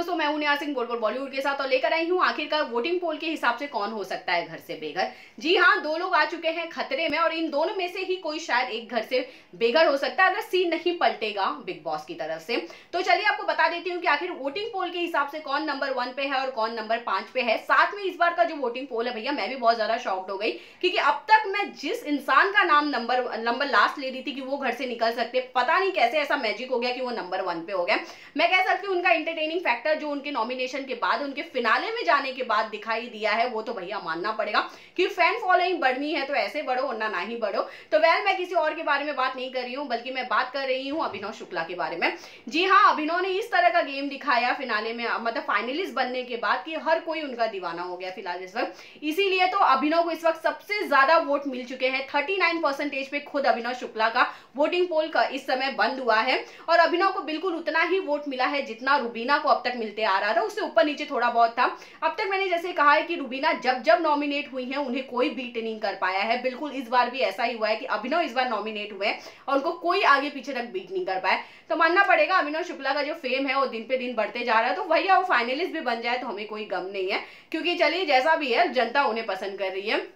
दोस्तों, मैं हूं नेहा सिंह बोल बॉलीवुड के साथ और लेकर आई हूं आखिरकार वोटिंग पोल के हिसाब से कौन हो सकता है घर से बेघर। जी हां, दो लोग आ चुके हैं खतरे में और इन दोनों में से ही कोई शायद एक घर से बेघर हो सकता है अगर सीन नहीं पलटेगा बिग बॉस की तरफ से। तो चलिए आपको बता देती हूँ कि आखिर वोटिंग पोल के हिसाब से कौन नंबर 1 पे है और कौन नंबर 5 पे है। साथ में इस बार का जो वोटिंग पोल है भैया, मैं भी बहुत ज्यादा शॉक्ड हो गई क्योंकि अब तक मैं जिस इंसान का नाम नंबर लास्ट ले रही थी कि वो घर से निकल सकते, पता नहीं कैसे ऐसा मैजिक हो गया कि वो नंबर 1 पे हो गया। मैं कह सकती हूँ उनका इंटरटेनिंग फैक्टर जो उनके नॉमिनेशन के बाद, उनके फिनाले में जाने के बाद दिखाई दिया है, वो तो भैया मानना पड़ेगा कि फैन फॉलोइंग बढ़नी है तो ऐसे बढ़ो वरना ना ही बढ़ो। तो मैं किसी और के बारे में बात नहीं कर रही हूँ, बल्कि मैं बात कर रही हूँ अभिनव शुक्ला के बारे में। जी हाँ, अभिनव ने इस तरह का गेम दिखाया फिनाले में, मतलब फाइनलिस्ट बनने के बाद, कि हर कोई उनका दीवाना हो गया फिलहाल इस वक्त। इसीलिए तो अभिनव को इस वक्त सबसे ज्यादा वोट मिल चुके हैं। 39% पे खुद अभिनव शुक्ला का वोटिंग पोल का इस समय बंद हुआ है और अभिनव को बिल्कुल उतना ही वोट मिला है जितना रुबीना को अब तक मिलते आ रहा था। उससे ऊपर नीचे थोड़ा बहुत था। अब तक मैंने जैसे कहा है कि रुबीना जब जब नॉमिनेट हुई हैं उन्हें कोई बीट नहीं कर पाया है। बिल्कुल इस बार भी ऐसा ही हुआ है कि अभिनव इस बार नॉमिनेट हुए और उनको कोई आगे पीछे तक बीट नहीं कर पाया। तो मानना पड़ेगा अभिनव शुक्ला का जो फेम है वो दिन पे दिन बढ़ते जा रहा है। तो भैया वो फाइनलिस्ट भी बन जाए तो हमें कोई गम नहीं है, क्योंकि चलिए जैसा भी है जनता उन्हें पसंद कर रही है।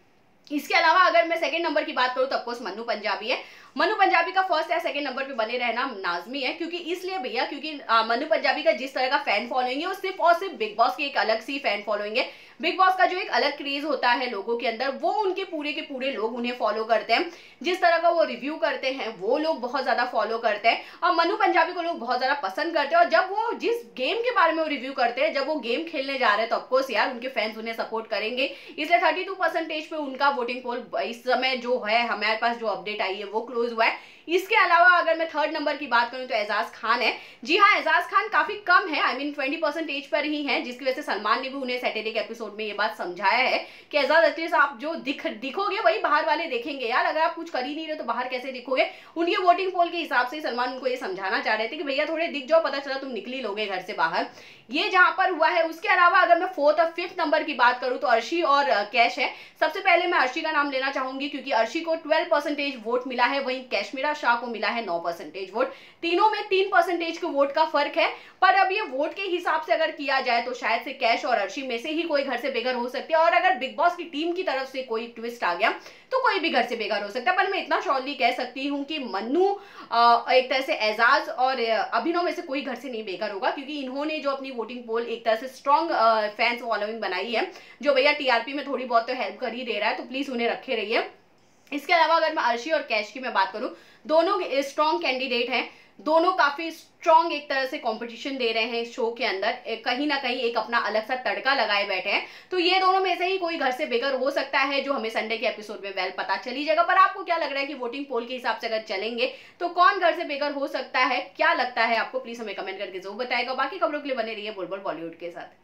इसके अलावा अगर मैं सेकंड नंबर की बात करूं तो ऑफकोर्स मन्नू पंजाबी है। मन्नू पंजाबी का फर्स्ट या सेकंड नंबर पे बने रहना नाजमी है। क्योंकि इसलिए भैया, क्योंकि मन्नू पंजाबी का जिस तरह का फैन फॉलोइंग है वो सिर्फ और सिर्फ बिग बॉस की एक अलग सी फैन फॉलोइंग है। बिग बॉस का जो एक अलग क्रेज होता है लोगों के अंदर, वो उनके पूरे के पूरे लोग उन्हें फॉलो करते हैं। जिस तरह का वो रिव्यू करते हैं वो लोग बहुत ज्यादा फॉलो करते हैं और मन्नू पंजाबी को लोग बहुत ज्यादा पसंद करते हैं। और जब वो जिस गेम के बारे में वो रिव्यू करते हैं, जब वो गेम खेलने जा रहे हैं, तो ऑफकोर्स यार उनके फैंस उन्हें सपोर्ट करेंगे। इसलिए 32% पे उनका वोटिंग पोल इस समय जो है, हमारे पास जो अपडेट आई है वो क्लोज हुआ है। इसके अलावा अगर मैं थर्ड नंबर की बात करूं तो एजाज खान है। जी हाँ, एजाज खान काफी कम है, आई मीन 20% पर ही है, जिसकी वजह से सलमान ने भी उन्हें सैटरडे के एपिसोड में ये बात समझाया है कि एजाज एटलीस्ट आप जो दिखोगे वही बाहर वाले देखेंगे यार, अगर आप कुछ कर ही नहीं रहे तो बाहर कैसे दिखोगे। उनके वोटिंग पोल के हिसाब से सलमान उनको ये समझाना चाह रहे थे कि भैया थोड़े दिख जाओ, पता चला तुम निकली लोगे घर से बाहर। ये जहां पर हुआ है। उसके अलावा अगर मैं फोर्थ और फिफ्थ नंबर की बात करूं तो अर्शी और कैश है। सबसे पहले मैं अर्शी का नाम लेना चाहूंगी क्योंकि अर्शी को 12% वोट मिला है, वहीं कैशमीरा शाह को मिला है 9% वोट। तीनों में 3% के वोट का फर्क है। पर अब ये वोट के हिसाब से अगर किया जाए तो शायद से कैश और अर्शी में से ही कोई घर से बेघर हो सकती है। और अगर बिग बॉस की टीम की तरफ से कोई ट्विस्ट आ गया तो कोई भी घर से बेघर हो सकता है। पर मैं इतना श्योरली कह सकती हूँ कि मन्नू, एक तरह से एजाज और अभिनव में से कोई घर से नहीं बेघर होगा, क्योंकि इन्होंने जो अपनी वोटिंग पोल एक तरह से स्ट्रॉन्ग फैंस फॉलोइंग बनाई है, जो भैया टीआरपी में थोड़ी बहुत तो हेल्प कर ही दे रहा है, तो प्लीज उन्हें रखे रहिए। इसके अलावा अगर मैं अर्शी और कैश की मैं बात करूं, दोनों स्ट्रॉन्ग कैंडिडेट हैं। दोनों काफी स्ट्रॉन्ग एक तरह से कंपटीशन दे रहे हैं शो के अंदर, कहीं ना कहीं एक अपना अलग सा तड़का लगाए बैठे हैं। तो ये दोनों में से ही कोई घर से बेघर हो सकता है, जो हमें संडे के एपिसोड में वेल पता चली जाएगा। पर आपको क्या लग रहा है कि वोटिंग पोल के हिसाब से अगर चलेंगे तो कौन घर से बेघर हो सकता है? क्या लगता है आपको? प्लीज हमें कमेंट करके जरूर बताएगा। बाकी खबरों के लिए बने रहिए बोल बॉलीवुड के साथ।